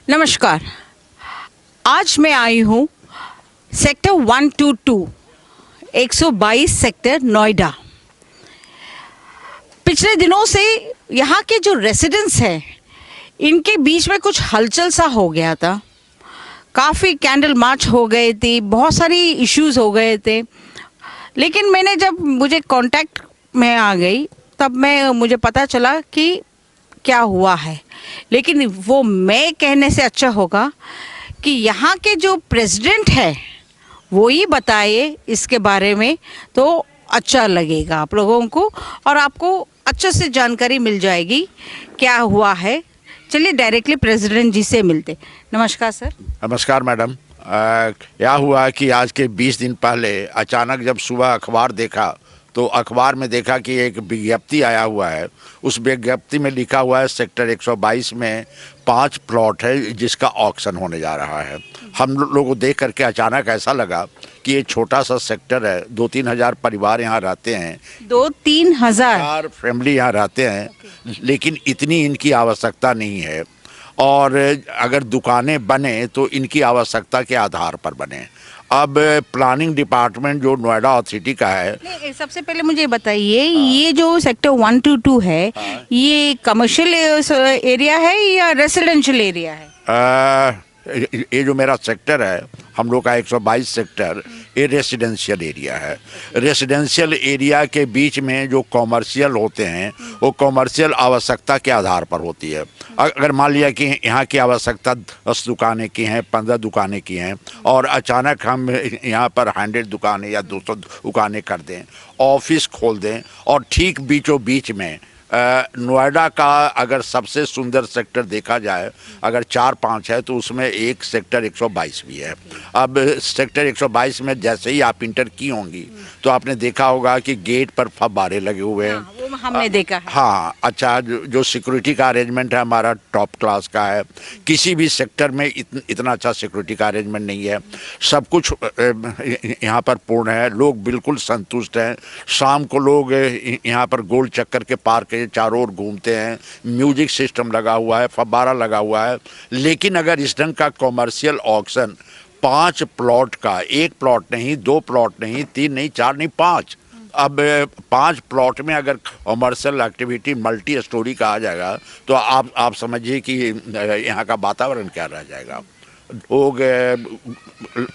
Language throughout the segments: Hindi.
नमस्कार। आज मैं आई हूँ सेक्टर 122 122 सेक्टर नोएडा। पिछले दिनों से यहाँ के जो रेसिडेंट्स हैं इनके बीच में कुछ हलचल सा हो गया था। काफ़ी कैंडल मार्च हो गए थे, बहुत सारी इश्यूज़ हो गए थे। लेकिन मैंने जब मुझे कांटेक्ट में आ गई तब मुझे पता चला कि क्या हुआ है। लेकिन वो मैं कहने से अच्छा होगा कि यहाँ के जो प्रेसिडेंट है वो ही बताए इसके बारे में, तो अच्छा लगेगा आप लोगों को और आपको अच्छे से जानकारी मिल जाएगी क्या हुआ है। चलिए डायरेक्टली प्रेसिडेंट जी से मिलते। नमस्कार सर। नमस्कार मैडम। क्या हुआ कि आज के 20 दिन पहले अचानक जब सुबह अखबार देखा तो अखबार में देखा कि एक विज्ञप्ति आया हुआ है। उस विज्ञप्ति में लिखा हुआ है सेक्टर 122 में 5 प्लॉट है जिसका ऑक्शन होने जा रहा है। हम लोगों को देख करके अचानक ऐसा लगा कि ये छोटा सा सेक्टर है, 2-3 हज़ार परिवार यहाँ रहते हैं, 2-3 हज़ार फैमिली यहाँ रहते हैं, लेकिन इतनी इनकी आवश्यकता नहीं है। और अगर दुकानें बने तो इनकी आवश्यकता के आधार पर बने। अब प्लानिंग डिपार्टमेंट जो नोएडा अथॉरिटी का है। नहीं, सबसे पहले मुझे बताइए, ये जो सेक्टर 122 है, ये कमर्शियल एरिया है या रेसिडेंशियल एरिया है? ये जो मेरा सेक्टर है, हम लोग का 122 सेक्टर, ये रेसिडेंशियल एरिया है। रेसिडेंशियल एरिया के बीच में जो कॉमर्शियल होते हैं वो कॉमर्शियल आवश्यकता के आधार पर होती है। अगर मान लिया कि यहाँ की आवश्यकता 10 दुकानें की हैं, 15 दुकानें की हैं और अचानक हम यहाँ पर 100 दुकानें या 200 दुकानें कर दें, ऑफिस खोल दें और ठीक बीचों बीच में नोएडा का अगर सबसे सुंदर सेक्टर देखा जाए, अगर 4-5 है तो उसमें एक सेक्टर 122 भी है। अब सेक्टर 122 में जैसे ही आप इंटर की होंगी तो आपने देखा होगा कि गेट पर फव्वारे लगे हुए हैं। हाँ, वो हमने देखा है। हाँ, अच्छा, जो सिक्योरिटी का अरेंजमेंट है हमारा टॉप क्लास का है। किसी भी सेक्टर में इतना अच्छा सिक्योरिटी का अरेंजमेंट नहीं है। सब कुछ यहाँ पर पूर्ण है, लोग बिल्कुल संतुष्ट हैं। शाम को लोग यहाँ पर गोल चक्कर के पार्क के चारों ओर घूमते हैं, म्यूजिक सिस्टम लगा हुआ है, फव्वारा लगा हुआ है। लेकिन अगर इस ढंग का कॉमर्शियल ऑक्शन 5 प्लॉट का, 1 प्लॉट नहीं, 2 प्लॉट नहीं, 3 नहीं, 4 नहीं, 5, अब 5 प्लॉट में अगर कॉमर्शियल एक्टिविटी मल्टी स्टोरी का आ जाएगा तो आप समझिए कि यहाँ का वातावरण क्या रह जाएगा। लोग,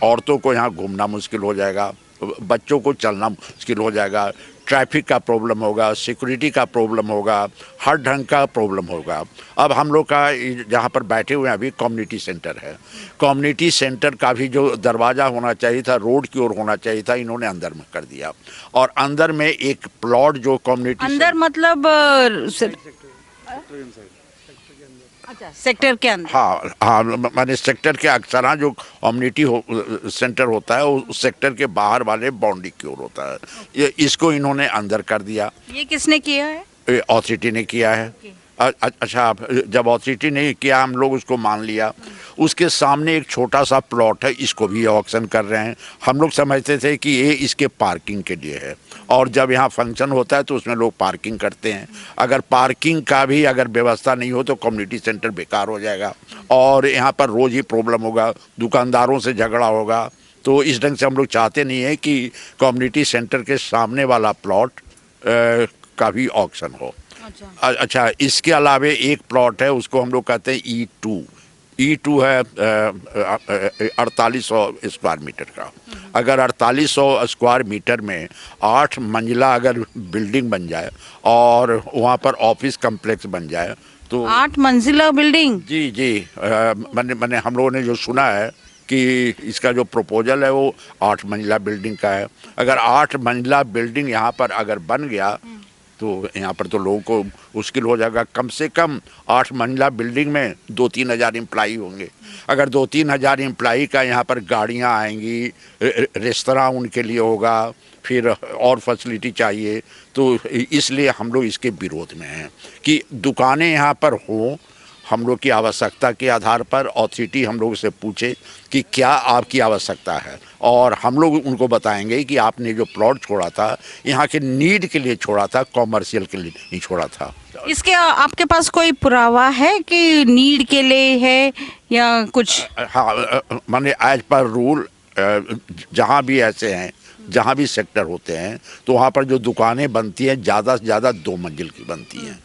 औरतों को यहाँ घूमना मुश्किल हो जाएगा, बच्चों को चलना मुश्किल हो जाएगा, ट्रैफिक का प्रॉब्लम होगा, सिक्योरिटी का प्रॉब्लम होगा, हर ढंग का प्रॉब्लम होगा। अब हम लोग का जहाँ पर बैठे हुए हैं अभी कम्युनिटी सेंटर है। कम्युनिटी सेंटर का भी जो दरवाज़ा होना चाहिए था, रोड की ओर होना चाहिए था, इन्होंने अंदर में कर दिया। और अंदर में एक प्लॉट जो कम्युनिटी अंदर मतलब अच्छा, सेक्टर के अंदर। हाँ हाँ, मैंने सेक्टर के अक्सर जो कम्युनिटी सेंटर होता है उस सेक्टर के बाहर वाले बाउंड्री की ओर होता है, ये इसको इन्होंने अंदर कर दिया। ये किसने किया है? अथॉरिटी ने किया है। अच्छा, जब अथॉरिटी ने किया हम लोग उसको मान लिया। उसके सामने एक छोटा सा प्लॉट है, इसको भी ऑक्शन कर रहे हैं। हम लोग समझते थे कि ये इसके पार्किंग के लिए है और जब यहाँ फंक्शन होता है तो उसमें लोग पार्किंग करते हैं। अगर पार्किंग का भी अगर व्यवस्था नहीं हो तो कम्युनिटी सेंटर बेकार हो जाएगा और यहाँ पर रोज़ ही प्रॉब्लम होगा, दुकानदारों से झगड़ा होगा। तो इस ढंग से हम लोग चाहते नहीं है कि कम्युनिटी सेंटर के सामने वाला प्लॉट का भी ऑक्शन हो। अच्छा, इसके अलावे एक प्लॉट है, उसको हम लोग कहते हैं E2 है 4800 स्क्वायर मीटर का। अगर 4800 स्क्वायर मीटर में 8 मंजिला अगर बिल्डिंग बन जाए और वहाँ पर ऑफिस कम्प्लेक्स बन जाए तो 8 मंजिला बिल्डिंग? जी, मैंने हम लोगों ने जो सुना है कि इसका जो प्रपोजल है वो 8 मंजिला बिल्डिंग का है। अगर 8 मंजिला बिल्डिंग यहाँ पर अगर बन गया तो यहाँ पर तो लोगों को मुश्किल हो जाएगा। कम से कम 8 मंजिला बिल्डिंग में 2-3 हज़ार एम्प्लाई होंगे। अगर 2-3 हज़ार एम्प्लाई का यहाँ पर गाड़ियाँ आएंगी, रेस्तरां उनके लिए होगा, फिर और फैसिलिटी चाहिए। तो इसलिए हम लोग इसके विरोध में हैं कि दुकानें यहाँ पर हों। हम लोग की आवश्यकता के आधार पर अथॉरिटी हम लोग से पूछे कि क्या आपकी आवश्यकता है और हम लोग उनको बताएंगे कि आपने जो प्लॉट छोड़ा था यहाँ के नीड के लिए छोड़ा था, कॉमर्शियल के लिए नहीं छोड़ा था। इसके आपके पास कोई पुरावा है कि नीड के लिए है या कुछ? हाँ, माने एज पर रूल जहाँ भी ऐसे हैं, जहाँ भी सेक्टर होते हैं, तो वहाँ पर जो दुकानें बनती हैं ज़्यादा से ज़्यादा 2 मंजिल की बनती हैं।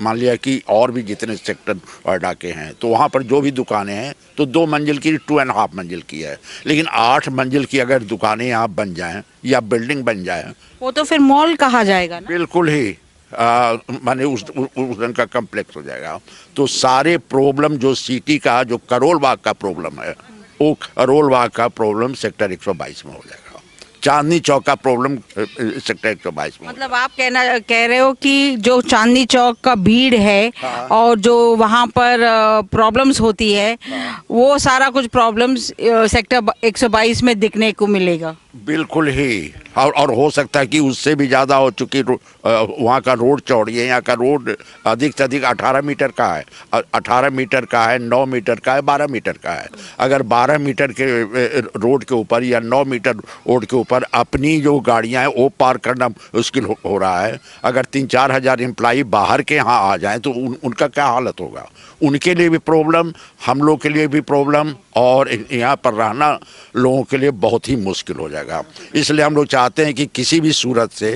मान लिया कि और भी जितने सेक्टर नोएडा के हैं, तो वहाँ पर जो भी दुकानें हैं तो 2 मंजिल की, 2.5 मंजिल की है। लेकिन 8 मंजिल की अगर दुकानें यहाँ बन जाएं या बिल्डिंग बन जाए, वो तो फिर मॉल कहा जाएगा ना? बिल्कुल ही माने उस ढंग का कम्प्लेक्स हो जाएगा। तो सारे प्रॉब्लम जो सिटी का, जो करोल बाग का प्रॉब्लम है, वो करोल बाग का प्रॉब्लम सेक्टर 122 में हो जाएगा। चांदनी चौक का प्रॉब्लम सेक्टर 122 में। मतलब आप कह रहे हो कि जो चांदनी चौक का भीड़ है और जो वहाँ पर प्रॉब्लम्स होती है, वो सारा कुछ प्रॉब्लम्स सेक्टर 122 में दिखने को मिलेगा। बिल्कुल ही। और हो सकता है कि उससे भी ज़्यादा हो, चूँकि वहाँ का रोड चौड़ी है, यहाँ का रोड अधिक से अधिक 18 मीटर का है, 18 मीटर का है, 9 मीटर का है, 12 मीटर का है। अगर 12 मीटर के रोड के ऊपर या 9 मीटर रोड के ऊपर अपनी जो गाड़ियाँ हैं वो पार करना मुश्किल हो रहा है, अगर 3-4 हज़ार एम्प्लाई बाहर के यहाँ आ जाएं तो उनका क्या हालत होगा। उनके लिए भी प्रॉब्लम, हम लोग के लिए भी प्रॉब्लम, और यहाँ पर रहना लोगों के लिए बहुत ही मुश्किल हो जाएगा। इसलिए हम लोग चाहते हैं कि किसी भी सूरत से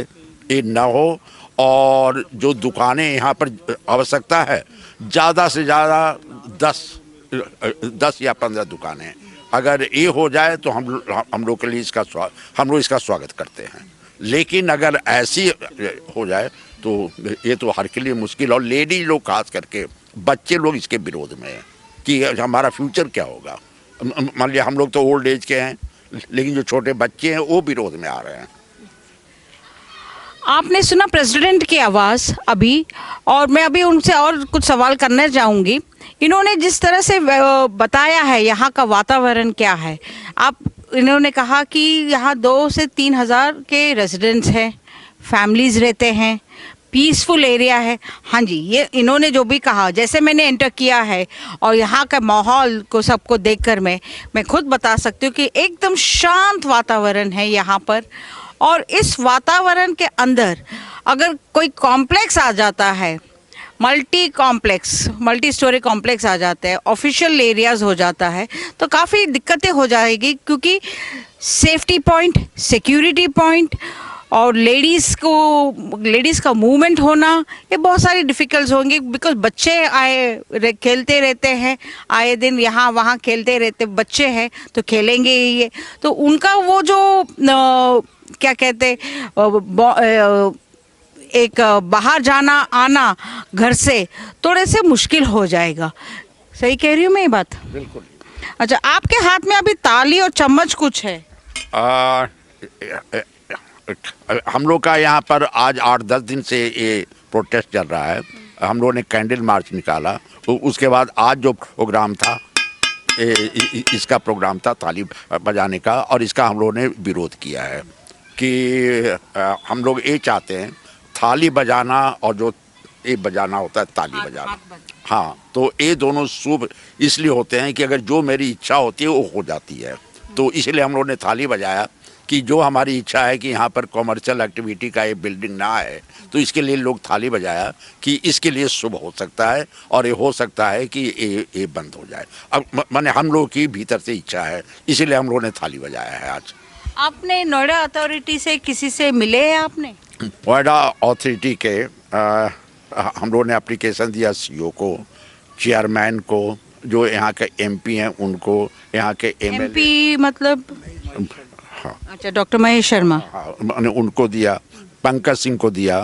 ये ना हो, और जो दुकानें यहाँ पर आवश्यकता है, ज़्यादा से ज़्यादा 10 या 15 दुकानें अगर ये हो जाए तो हम लोग के लिए हम लोग इसका स्वागत करते हैं। लेकिन अगर ऐसी हो जाए तो ये तो हर के लिए मुश्किल, और लेडीज लोग खास करके, बच्चे लोग इसके विरोध में हैं कि हमारा फ्यूचर क्या होगा। मान लिया हम लोग तो ओल्ड एज के हैं, लेकिन जो छोटे बच्चे हैं वो विरोध में आ रहे हैं। आपने सुना प्रेसिडेंट की आवाज़ अभी, और मैं अभी उनसे और कुछ सवाल करना चाहूँगी। इन्होंने जिस तरह से बताया है यहाँ का वातावरण क्या है, इन्होंने कहा कि यहाँ 2 से 3 हज़ार के रेजिडेंट्स हैं, फैमिलीज़ रहते हैं, पीसफुल एरिया है। हाँ जी, ये इन्होंने जो भी कहा, जैसे मैंने एंटर किया है और यहाँ का माहौल को सबको देखकर मैं खुद बता सकती हूँ कि एकदम शांत वातावरण है यहाँ पर। और इस वातावरण के अंदर अगर कोई कॉम्प्लेक्स आ जाता है, मल्टी स्टोरी कॉम्प्लेक्स आ जाते हैं, ऑफिशियल एरियाज़ हो जाता है, तो काफ़ी दिक्कतें हो जाएगी, क्योंकि सेफ्टी पॉइंट, सिक्योरिटी पॉइंट और लेडीज़ का मूवमेंट होना, ये बहुत सारी डिफ़िकल्ट होंगी। बिकॉज बच्चे खेलते रहते हैं, आए दिन यहाँ वहाँ खेलते रहते बच्चे हैं, तो खेलेंगे ही ये, तो उनका वो जो क्या कहते एक बाहर जाना आना घर से थोड़े से मुश्किल हो जाएगा। सही कह रही हूँ मैं ये बात? बिल्कुल। अच्छा, आपके हाथ में अभी ताली और चम्मच कुछ है? हम लोग का यहाँ पर आज 8-10 दिन से ये प्रोटेस्ट चल रहा है। हम लोगों ने कैंडल मार्च निकाला, उसके बाद आज जो प्रोग्राम था, इसका प्रोग्राम था ताली बजाने का, और इसका हम लोगों ने विरोध किया है कि हम लोग ये चाहते हैं थाली बजाना और जो ये बजाना होता है ताली बजाना, हाँ, तो ये दोनों शुभ इसलिए होते हैं कि अगर जो मेरी इच्छा होती है वो हो जाती है। तो इसलिए हम लोगों ने थाली बजाया कि जो हमारी इच्छा है कि यहाँ पर कॉमर्शियल एक्टिविटी का ये बिल्डिंग ना है, तो इसके लिए लोग थाली बजाया कि इसके लिए शुभ हो सकता है, और ये हो सकता है कि ये बंद हो जाए। अब माने हम लोग की भीतर से इच्छा है, इसीलिए हम लोगों ने थाली बजाया है आज। आपने नोएडा अथॉरिटी से किसी से मिले हैं आपने? नोएडा अथॉरिटी के हम लोगों ने एप्लीकेशन दिया सीईओ को, चेयरमैन को, जो यहाँ के एमपी हैं उनको, यहाँ के एमएलए, एमपी मतलब? हाँ, अच्छा, डॉक्टर महेश शर्मा। हाँ, मैंने उनको दिया, पंकज सिंह को दिया,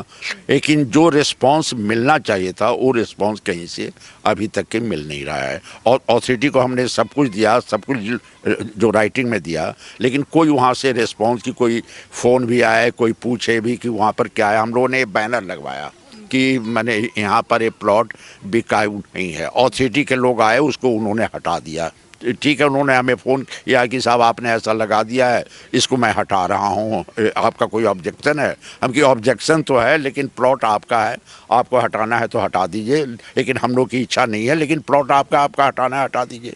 लेकिन जो रिस्पांस मिलना चाहिए था वो रिस्पांस कहीं से अभी तक के मिल नहीं रहा है। और अथॉरिटी को हमने सब कुछ दिया, सब कुछ जो राइटिंग में दिया, लेकिन कोई वहाँ से रिस्पांस की, कोई फ़ोन भी आया, कोई पूछे भी कि वहाँ पर क्या है। हम लोगों ने बैनर लगवाया कि मैंने यहाँ पर ये प्लॉट बिकाऊ नहीं है। अथॉरिटी के लोग आए, उसको उन्होंने हटा दिया। ठीक है, उन्होंने हमें फ़ोन किया कि साहब आपने ऐसा लगा दिया है, इसको मैं हटा रहा हूँ, आपका कोई ऑब्जेक्शन है? हम की ऑब्जेक्शन तो है, लेकिन प्लॉट आपका है, आपको हटाना है तो हटा दीजिए, लेकिन हम लोग की इच्छा नहीं है, लेकिन प्लॉट आपका हटाना है, हटा दीजिए।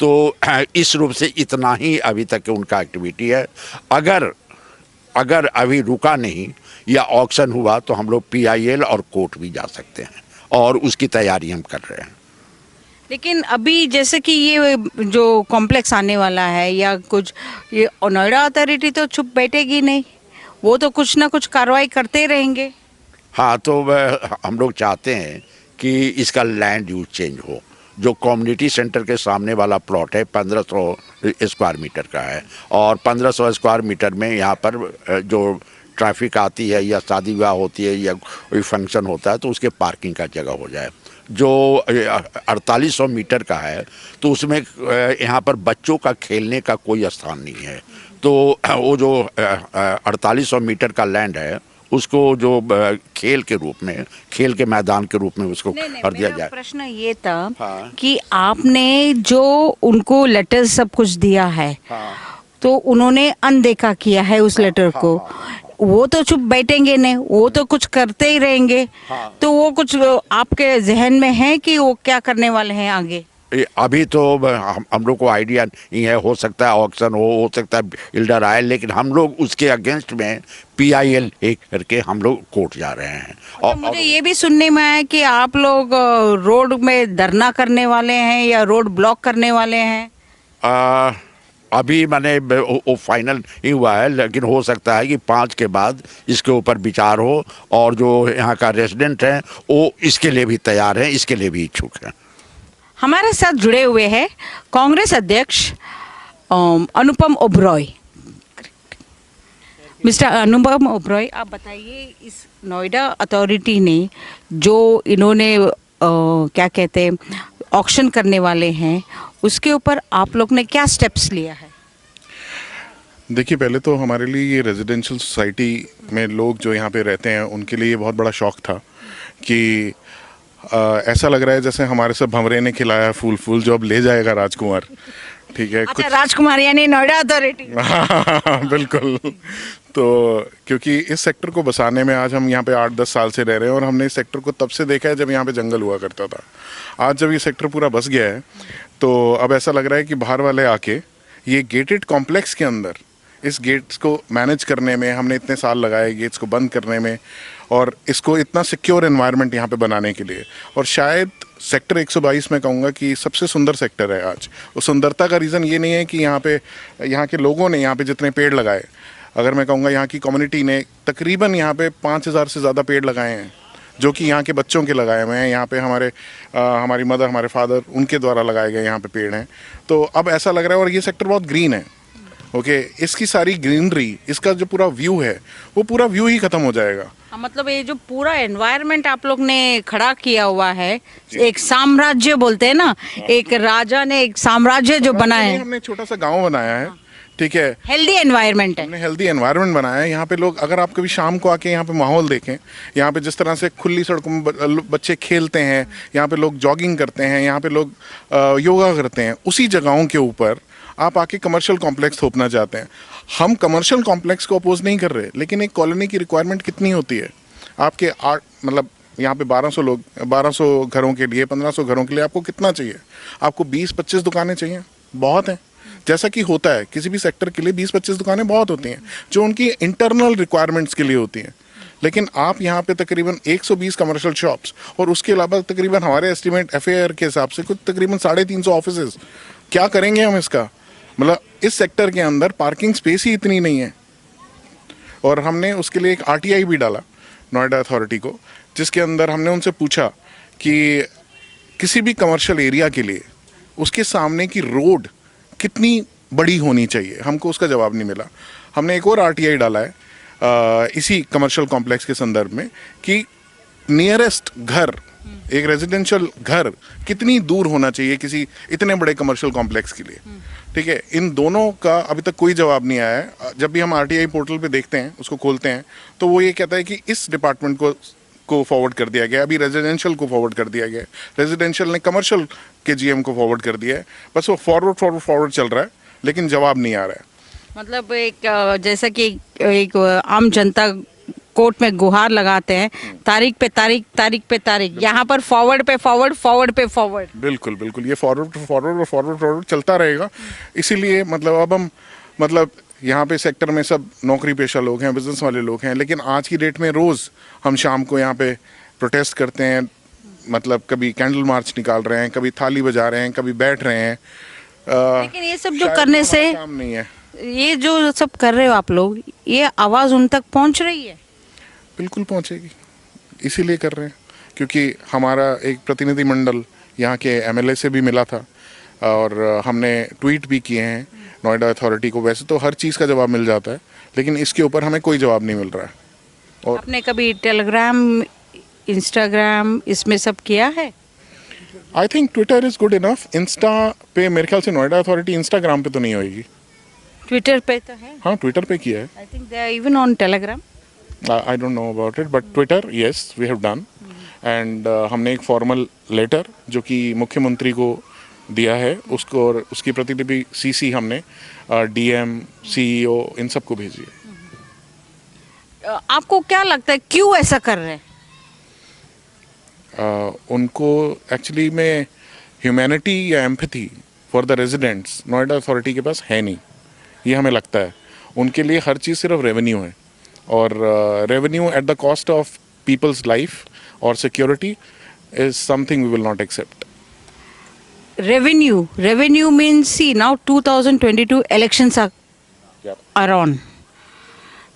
तो इस रूप से इतना ही अभी तक उनका एक्टिविटी है। अगर अभी रुका नहीं या ऑक्शन हुआ तो हम लोग PIL और कोर्ट भी जा सकते हैं, और उसकी तैयारी हम कर रहे हैं। लेकिन अभी जैसे कि ये जो कॉम्प्लेक्स आने वाला है या कुछ, ये नोएडा अथॉरिटी तो चुप बैठेगी नहीं, वो तो कुछ ना कुछ कार्रवाई करते रहेंगे। हाँ, तो हम लोग चाहते हैं कि इसका लैंड यूज चेंज हो। जो कम्युनिटी सेंटर के सामने वाला प्लॉट है 1500 स्क्वायर मीटर का है, और 1500 स्क्वायर मीटर में यहाँ पर जो ट्रैफिक आती है या शादी विवाह होती है या कोई फंक्शन होता है तो उसके पार्किंग का जगह हो जाए। जो 4800 मीटर का है तो उसमें यहाँ पर बच्चों का खेलने का कोई स्थान नहीं है। तो वो जो 4800 मीटर का लैंड है उसको जो खेल के रूप में, खेल के मैदान के रूप में उसको कर दिया मेरा जाए। प्रश्न ये था हाँ। कि आपने जो उनको लेटर सब कुछ दिया है, हाँ। तो उन्होंने अनदेखा किया है उस लेटर को। वो तो चुप बैठेंगे नहीं, वो तो कुछ करते ही रहेंगे। हाँ। तो वो कुछ आपके जहन में है कि वो क्या करने वाले हैं आगे? अभी तो हम लोग को आइडिया नहीं है। हो सकता है ऑक्शन हो सकता है बिल्डर आए, लेकिन हम लोग उसके अगेंस्ट में PIL करके हम लोग कोर्ट जा रहे हैं। तो मुझे ये भी सुनने में आया कि आप लोग रोड में धरना करने वाले हैं या रोड ब्लॉक करने वाले हैं। आ, अभी मैंने वो फाइनल नहीं हुआ है, लेकिन हो सकता है कि 5 के बाद इसके ऊपर विचार हो, और जो यहाँ का रेजिडेंट है वो इसके लिए भी तैयार है, इसके लिए भी इच्छुक है। हमारे साथ जुड़े हुए हैं कांग्रेस अध्यक्ष अनुपम ओबरॉय। मिस्टर अनुपम ओबरॉय, आप बताइए, इस नोएडा अथॉरिटी ने जो इन्होंने क्या कहते हैं ऑक्शन करने वाले हैं, उसके ऊपर आप लोग ने क्या स्टेप्स लिया है? देखिए, पहले तो हमारे लिए ये रेजिडेंशियल सोसाइटी में लोग जो यहाँ पे रहते हैं उनके लिए ये बहुत बड़ा शौक था कि ऐसा लग रहा है जैसे हमारे सब भंवरे ने खिलाया फूल फूल जो अब ले जाएगा राजकुमार। ठीक है, अच्छा, राजकुमार यानी नोएडा अथॉरिटी। बिल्कुल। तो क्योंकि इस सेक्टर को बसाने में आज हम यहाँ पे 8-10 साल से रह रहे हैं, और हमने इस सेक्टर को तब से देखा है जब यहाँ पे जंगल हुआ करता था। आज जब ये सेक्टर पूरा बस गया है तो अब ऐसा लग रहा है कि बाहर वाले आके ये गेटेड कॉम्प्लेक्स के अंदर इस गेट्स को मैनेज करने में हमने इतने साल लगाए, गेट्स को बंद करने में, और इसको इतना सिक्योर एनवायरनमेंट यहाँ पे बनाने के लिए। और शायद सेक्टर 122 में कहूँगा कि सबसे सुंदर सेक्टर है आज। उस सुंदरता का रीज़न ये नहीं है कि यहाँ के लोगों ने यहाँ पे जितने पेड़ लगाए, अगर मैं कहूँगा यहाँ की कम्युनिटी ने तकरीबन यहाँ पे 5000 से ज़्यादा पेड़ लगाए हैं, जो कि यहाँ के बच्चों के लगाए हुए हैं। यहाँ पे हमारी मदर, हमारे फादर, उनके द्वारा लगाए गए यहाँ पे पेड़ हैं। तो अब ऐसा लग रहा है, और ये सेक्टर बहुत ग्रीन है। ओके, इसकी सारी ग्रीनरी, इसका जो पूरा व्यू है वो पूरा व्यू ही खत्म हो जाएगा। मतलब ये जो पूरा एनवायरनमेंट आप लोग ने खड़ा किया हुआ है, एक साम्राज्य बोलते हैं ना, एक राजा ने एक साम्राज्य जो बनाया है। हमने छोटा सा गांव बनाया है। ठीक है, हेल्दी एनवायरनमेंट है। हमने हेल्दी एनवायरनमेंट बनाया है। यहाँ पे लोग, अगर आप कभी शाम को आके यहाँ पे माहौल देखें, यहाँ पे जिस तरह से खुली सड़कों में बच्चे खेलते हैं, यहाँ पे लोग जॉगिंग करते हैं, यहाँ पे लोग योगा करते हैं, उसी जगहों के ऊपर आप आके कमर्शियल कॉम्प्लेक्स थोपना चाहते हैं। हम कमर्शियल कॉम्प्लेक्स को अपोज नहीं कर रहे, लेकिन एक कॉलोनी की रिक्वायरमेंट कितनी होती है आपके मतलब यहाँ पे 1200 घरों के लिए, 1500 घरों के लिए आपको कितना चाहिए? आपको 20-25 दुकानें चाहिए, बहुत हैं। जैसा कि होता है किसी भी सेक्टर के लिए 20-25 दुकानें बहुत होती हैं जो उनकी इंटरनल रिक्वायरमेंट्स के लिए होती हैं। लेकिन आप यहाँ पे तकरीबन 120 कमर्शियल शॉप्स, और उसके अलावा तकरीबन हमारे एस्टीमेट FAR के हिसाब से कुछ तकरीबन 350 ऑफिसेज। क्या करेंगे हम इसका? मतलब इस सेक्टर के अंदर पार्किंग स्पेस ही इतनी नहीं है। और हमने उसके लिए एक RTI भी डाला नोएडा अथॉरिटी को, जिसके अंदर हमने उनसे पूछा कि किसी भी कमर्शियल एरिया के लिए उसके सामने की रोड कितनी बड़ी होनी चाहिए। हमको उसका जवाब नहीं मिला। हमने एक और RTI डाला है इसी कमर्शियल कॉम्प्लेक्स के संदर्भ में कि नियरेस्ट घर, एक रेजिडेंशियल घर कितनी दूर होना चाहिए किसी इतने बड़े कमर्शियल कॉम्प्लेक्स के लिए। ठीक है, इन दोनों का अभी तक कोई जवाब नहीं आया है। जब भी हम RTI पोर्टल पे देखते हैं, उसको खोलते हैं, तो वो ये कहता है कि इस डिपार्टमेंट को फॉरवर्ड कर दिया गया, अभी रेजिडेंशियल को फॉरवर्ड कर दिया गया, रेजिडेंशियल ने कमर्शियल के GM को फॉरवर्ड कर दिया है। बस वो फॉरवर्ड चल रहा है, लेकिन जवाब नहीं आ रहा है। मतलब एक जैसा कि एक आम जनता कोर्ट में गुहार लगाते हैं, तारीख पे तारीख, यहाँ पर फॉरवर्ड पे फॉरवर्ड। बिल्कुल बिल्कुल, ये फॉरवर्ड चलता रहेगा। इसीलिए मतलब अब हम मतलब यहाँ पे सेक्टर में सब नौकरी पेशा लोग हैं, बिजनेस वाले लोग हैं, लेकिन आज की डेट में रोज़ हम शाम को यहाँ पे प्रोटेस्ट करते हैं, मतलब कभी कैंडल मार्च निकाल रहे हैं, कभी थाली बजा रहे हैं, कभी बैठ रहे हैं। लेकिन ये सब जो शायद करने ये से, हमारा काम नहीं है। ये जो सब कर रहे हो आप लोग, ये आवाज उन तक पहुंच रही है? बिल्कुल पहुंचेगी, इसीलिए कर रहे हैं क्योंकि हमारा एक प्रतिनिधि मंडल यहाँ के एमएलए से भी मिला था और हमने ट्वीट भी किए हैं नोएडा अथॉरिटी को। वैसे तो हर चीज़ का जवाब मिल जाता है, लेकिन इसके ऊपर हमें कोई जवाब नहीं मिल रहा है। और आपने कभी टेलीग्राम, इंस्टाग्राम इसमें सब किया है? I think Twitter is good enough. Insta पे मेरे ख्याल से नोएडा अथॉरिटी, इंस्टाग्राम पे तो नहीं होगी। ट्विटर पे तो है। हाँ, ट्विटर पे किया है। I think they are even on Telegram. I don't know about it, but Twitter yes we have done. And हमने एक फॉर्मल लेटर जो कि मुख्यमंत्री को दिया है उसको, और उसकी प्रतिलिपि सीसी हमने डीएम, सीईओ इन सबको भेजी है। आपको क्या लगता है क्यों ऐसा कर रहे हैं? उनको एक्चुअली में ह्यूमैनिटी या empathy for the residents Noida authority के पास है नहीं, ये हमें लगता है। उनके लिए हर चीज़ सिर्फ रेवेन्यू है, और revenue at the cost of people's life और security is something we will not accept. Revenue means, see, now 2022 elections are on.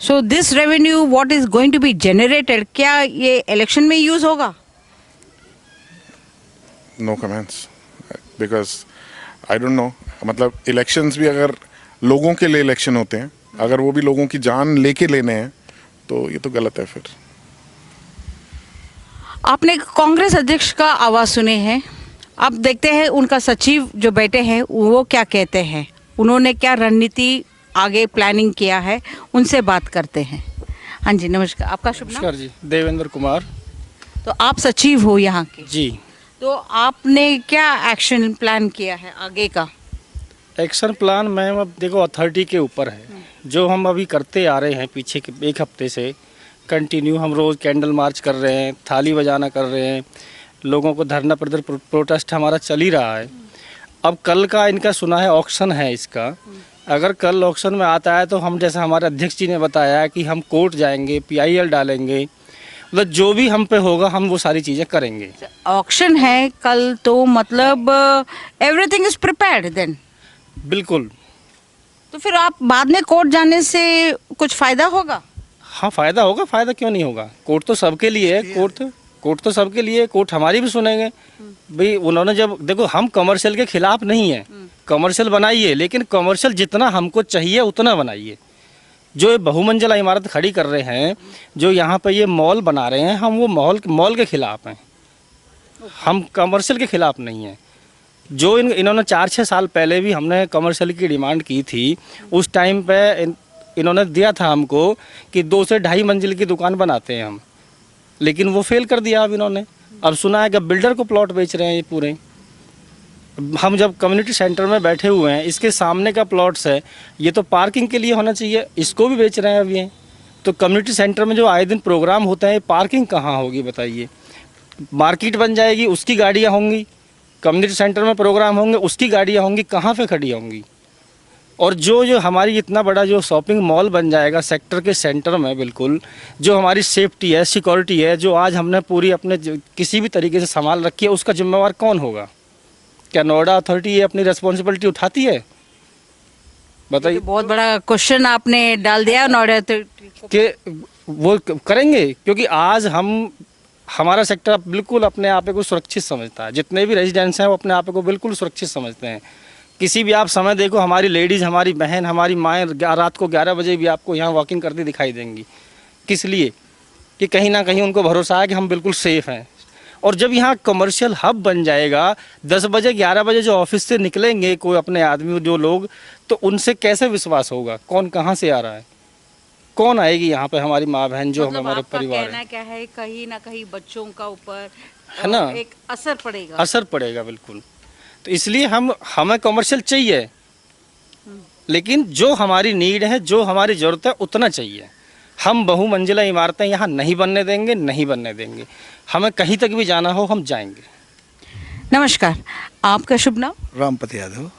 So this revenue, what is going to be generated, क्या ये election में use होगा? No comments, because I don't know. मतलब इलेक्शंस भी अगर लोगों के लिए इलेक्शन होते हैं, अगर वो भी लोगों की जान लेके लेने हैं, तो ये तो गलत है फिर। आपने कांग्रेस अध्यक्ष का आवाज सुने हैं, अब देखते हैं उनका सचिव जो बैठे हैं वो क्या कहते हैं, उन्होंने क्या रणनीति आगे प्लानिंग किया है, उनसे बात करते हैं। हाँ जी, नमस्कार, आपका शुभ नाम? नमस्कार जी, देवेंद्र कुमार तो आप सचिव हो यहाँ के, जी। तो आपने क्या एक्शन प्लान किया है आगे का? एक्शन प्लान मैम अब देखो अथॉरिटी के ऊपर है। जो हम अभी करते आ रहे हैं पीछे के एक हफ्ते से कंटिन्यू, हम रोज़ कैंडल मार्च कर रहे हैं, थाली बजाना कर रहे हैं, लोगों को धरना प्रदर्शन प्रोटेस्ट हमारा चल ही रहा है। अब कल का इनका सुना है ऑक्शन है इसका, अगर कल ऑक्शन में आता है तो हम, जैसा हमारे अध्यक्ष जी ने बताया कि हम कोर्ट जाएंगे, PIL डालेंगे, मतलब जो भी हम पे होगा हम वो सारी चीज़ें करेंगे। ऑक्शन है कल, तो मतलब एवरीथिंग इज प्रिपेयर्ड देन? बिल्कुल। तो फिर आप बाद में कोर्ट जाने से कुछ फायदा होगा? हाँ, फ़ायदा होगा, फ़ायदा क्यों नहीं होगा। कोर्ट तो सबके लिए है, कोर्ट तो सबके लिए, कोर्ट हमारी भी सुनेंगे भाई। उन्होंने जब देखो, हम कमर्शियल के खिलाफ नहीं है, कमर्शियल बनाइए, लेकिन कमर्शियल जितना हमको चाहिए उतना बनाइए। जो ये बहुमंजिला इमारत खड़ी कर रहे हैं, जो यहाँ पे ये मॉल बना रहे हैं, हम वो मॉल के खिलाफ हैं, हम कमर्शियल के खिलाफ नहीं हैं। जो इन्होंने 4-6 साल पहले भी हमने कमर्शियल की डिमांड की थी, उस टाइम पे इन्होंने दिया था हमको कि 2 से 2.5 मंजिल की दुकान बनाते हैं हम, लेकिन वो फेल कर दिया अब इन्होंने। अब सुना है कि बिल्डर को प्लॉट बेच रहे हैं ये पूरे। हम जब कम्युनिटी सेंटर में बैठे हुए हैं, इसके सामने का प्लॉट्स है, ये तो पार्किंग के लिए होना चाहिए, इसको भी बेच रहे हैं अब ये। तो कम्युनिटी सेंटर में जो आए दिन प्रोग्राम होता है, पार्किंग कहाँ होगी बताइए। मार्केट बन जाएगी, उसकी गाड़ियाँ होंगी, कम्युनिटी सेंटर में प्रोग्राम होंगे, उसकी गाड़ियाँ होंगी, कहाँ पे खड़ी होंगी। और जो हमारी इतना बड़ा जो शॉपिंग मॉल बन जाएगा सेक्टर के सेंटर में, बिल्कुल जो हमारी सेफ्टी है, सिक्योरिटी है, जो आज हमने पूरी अपने किसी भी तरीके से संभाल रखी है, उसका जिम्मेवार कौन होगा? क्या नोएडा अथॉरिटी ये अपनी रिस्पॉन्सिबिलिटी उठाती है? बताइए। बहुत बड़ा क्वेश्चन आपने डाल दिया नोएडा अथॉरिटी को। कि वो करेंगे, क्योंकि आज हमारा सेक्टर बिल्कुल अपने आप को सुरक्षित समझता है। जितने भी रेजिडेंट्स हैं वो अपने आप को बिल्कुल सुरक्षित समझते हैं। किसी भी आप समय देखो, हमारी लेडीज़, हमारी बहन, हमारी माएँ रात को 11 बजे भी आपको यहाँ वॉकिंग करती दिखाई देंगी। किस लिए? कि कहीं ना कहीं उनको भरोसा है कि हम बिल्कुल सेफ़ हैं। और जब यहाँ कमर्शियल हब बन जाएगा, 10 बजे 11 बजे जो ऑफिस से निकलेंगे कोई अपने आदमी, जो लोग, तो उनसे कैसे विश्वास होगा? कौन कहाँ से आ रहा है? कौन आएगी यहाँ पे? हमारी माँ बहन जो मतलब हमारे परिवार कहना है, क्या है, कहीं ना कहीं बच्चों का ऊपर है ना, एक असर पड़ेगा। असर पड़ेगा बिल्कुल। तो इसलिए हमें कमर्शियल चाहिए, लेकिन जो हमारी नीड है, जो हमारी ज़रूरत है, उतना चाहिए। हम बहुमंजिला इमारतें यहाँ नहीं बनने देंगे, नहीं बनने देंगे। हमें कहीं तक भी जाना हो, हम जाएंगे। नमस्कार, आपका शुभ नाम? रामपत यादव।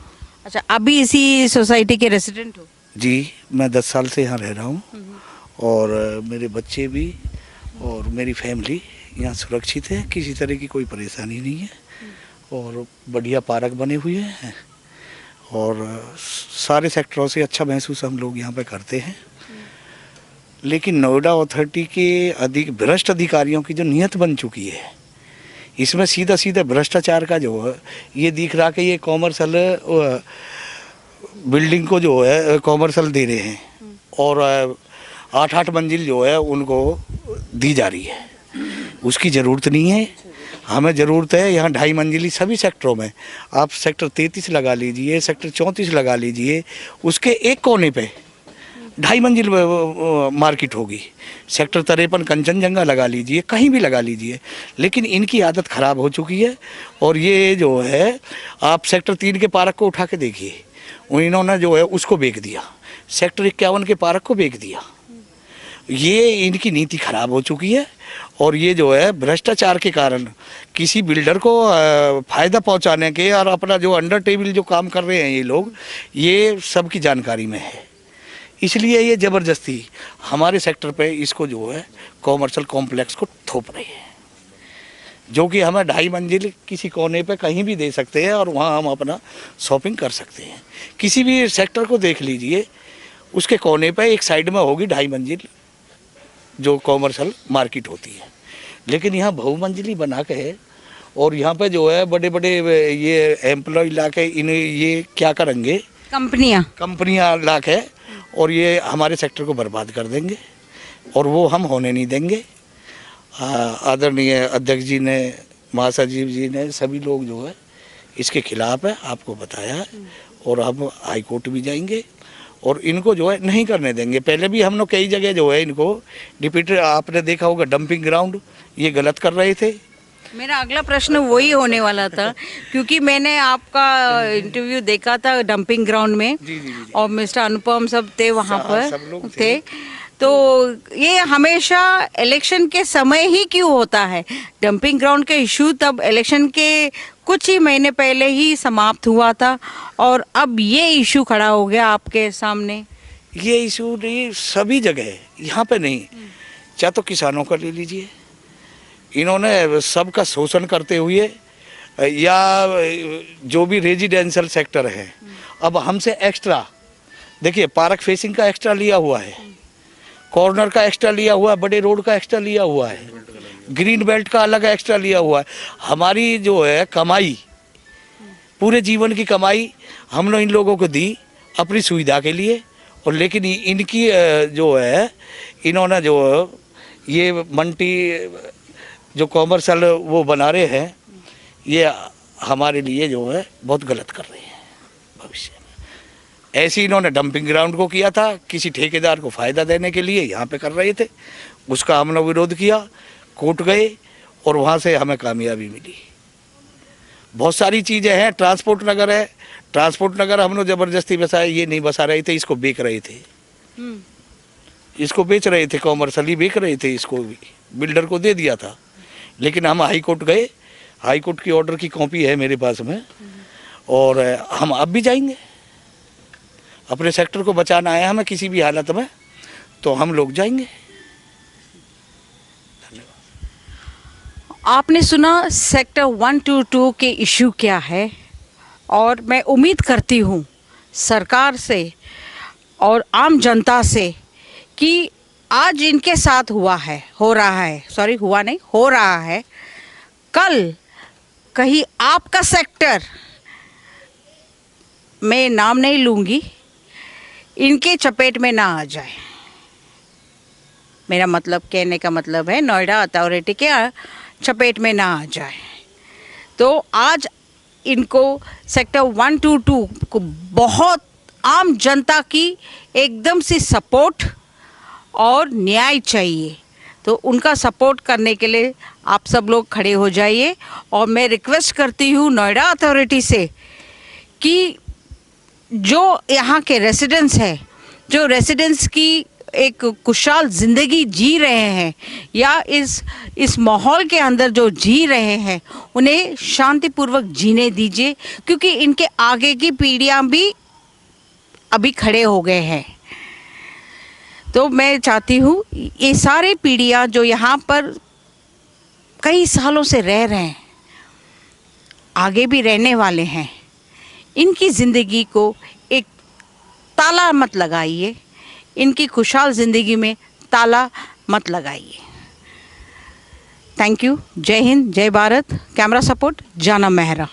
अच्छा, अभी इसी सोसाइटी के रेसिडेंट हो? जी, मैं 10 साल से यहाँ रह रहा हूँ और मेरे बच्चे भी और मेरी फैमिली यहाँ सुरक्षित है, किसी तरह की कोई परेशानी नहीं है और बढ़िया पार्क बने हुए हैं और सारे सेक्टरों से अच्छा महसूस हम लोग यहाँ पे करते हैं। लेकिन नोएडा अथॉरिटी के भ्रष्ट अधिकारियों की जो नीयत बन चुकी है, इसमें सीधा सीधा भ्रष्टाचार का जो है ये दिख रहा कि ये कॉमर्शियल बिल्डिंग को जो है कॉमर्शियल दे रहे हैं और 8-8 मंजिल जो है उनको दी जा रही है। उसकी ज़रूरत नहीं है, हमें ज़रूरत है यहाँ 2.5 मंजिली सभी सेक्टरों में। आप सेक्टर 33 लगा लीजिए, सेक्टर 34 लगा लीजिए, उसके एक कोने पे 2.5 मंजिल मार्केट होगी। सेक्टर 53 कंचनजंगा लगा लीजिए, कहीं भी लगा लीजिए। लेकिन इनकी आदत ख़राब हो चुकी है और ये जो है आप सेक्टर 3 के पार्क को उठा के देखिए, इन्होंने जो है उसको बेच दिया, सेक्टर 51 के पार्क को बेच दिया। ये इनकी नीति खराब हो चुकी है और ये जो है भ्रष्टाचार के कारण किसी बिल्डर को फ़ायदा पहुंचाने के और अपना जो अंडर टेबल जो काम कर रहे हैं ये लोग, ये सबकी जानकारी में है। इसलिए ये ज़बरदस्ती हमारे सेक्टर पे इसको जो है कॉमर्शियल कॉम्प्लेक्स को थोप रहे हैं, जो कि हमें 2.5 मंजिल किसी कोने पे कहीं भी दे सकते हैं और वहाँ हम अपना शॉपिंग कर सकते हैं। किसी भी सेक्टर को देख लीजिए, उसके कोने पे एक साइड में होगी 2.5 मंजिल जो कॉमर्शियल मार्केट होती है। लेकिन यहाँ बहुमंजिली बना के है और यहाँ पे जो है बड़े बड़े ये एम्प्लॉय ला के इन्हें ये क्या करेंगे, कंपनियाँ ला के और ये हमारे सेक्टर को बर्बाद कर देंगे और वो हम होने नहीं देंगे। आदरणीय अध्यक्ष जी ने, महासचिव जी ने, सभी लोग जो है इसके खिलाफ है, आपको बताया है और हम हाई कोर्ट भी जाएंगे और इनको जो है नहीं करने देंगे। पहले भी हम लोग कई जगह जो है इनको डिप्यूटी, आपने देखा होगा डंपिंग ग्राउंड ये गलत कर रहे थे। मेरा अगला प्रश्न वही होने वाला था क्योंकि मैंने आपका इंटरव्यू देखा था डंपिंग ग्राउंड में और मिस्टर अनुपम सब थे वहाँ पर थे। तो ये हमेशा इलेक्शन के समय ही क्यों होता है? डंपिंग ग्राउंड के इशू तब इलेक्शन के कुछ ही महीने पहले ही समाप्त हुआ था और अब ये इशू खड़ा हो गया आपके सामने। ये इशू नहीं, सभी जगह है, यहाँ पे नहीं। चाहे तो किसानों का ले लीजिए, इन्होंने सबका शोषण करते हुए, या जो भी रेजिडेंशियल सेक्टर है अब हमसे एक्स्ट्रा, देखिए पार्क फेसिंग का एक्स्ट्रा लिया हुआ है, कॉर्नर का एक्स्ट्रा लिया हुआ है, बड़े रोड का एक्स्ट्रा लिया हुआ है, ग्रीन बेल्ट का अलग एक्स्ट्रा लिया हुआ है। हमारी जो है कमाई, पूरे जीवन की कमाई हमने इन लोगों को दी अपनी सुविधा के लिए और लेकिन इनकी जो है इन्होंने जो ये मंटी जो कॉमर्शियल वो बना रहे हैं, ये हमारे लिए जो है बहुत गलत कर रहे हैं भविष्य में। ऐसे इन्होंने डंपिंग ग्राउंड को किया था, किसी ठेकेदार को फ़ायदा देने के लिए यहाँ पे कर रहे थे, उसका हमने विरोध किया, कोर्ट गए और वहाँ से हमें कामयाबी मिली। बहुत सारी चीज़ें हैं, ट्रांसपोर्ट नगर है, ट्रांसपोर्ट नगर हम लोग ज़बरदस्ती बसाए, ये नहीं बसा रहे थे, इसको बेच रहे थे, इसको बेच रहे थे, कॉमर्शियली बेच रहे थे, इसको भी बिल्डर को दे दिया था। लेकिन हम हाई कोर्ट गए, हाई कोर्ट की ऑर्डर की कॉपी है मेरे पास में और हम अब भी जाएंगे, अपने सेक्टर को बचाना है हमें किसी भी हालत में, तो हम लोग जाएंगे। आपने सुना सेक्टर 122 के इशू क्या है और मैं उम्मीद करती हूँ सरकार से और आम जनता से कि आज इनके साथ हो रहा है, कल कहीं आपका सेक्टर, मैं नाम नहीं लूँगी, इनके चपेट में ना आ जाए। मेरा मतलब कहने का मतलब है नोएडा अथॉरिटी के चपेट में ना आ जाए। तो आज इनको सेक्टर 122 को बहुत आम जनता की एकदम से सपोर्ट और न्याय चाहिए, तो उनका सपोर्ट करने के लिए आप सब लोग खड़े हो जाइए। और मैं रिक्वेस्ट करती हूँ नोएडा अथॉरिटी से कि जो यहाँ के रेसिडेंट्स हैं, जो रेसिडेंट्स की एक खुशहाल ज़िंदगी जी रहे हैं या इस माहौल के अंदर जो जी रहे हैं, उन्हें शांतिपूर्वक जीने दीजिए, क्योंकि इनके आगे की पीढ़ियाँ भी अभी खड़े हो गए हैं। तो मैं चाहती हूँ ये सारी पीढ़ियाँ जो यहाँ पर कई सालों से रह रहे हैं, आगे भी रहने वाले हैं, इनकी ज़िंदगी को एक ताला मत लगाइए, इनकी खुशहाल ज़िंदगी में ताला मत लगाइए। Thank you. जय हिंद, जय भारत। कैमरा सपोर्ट जाना मेहरा।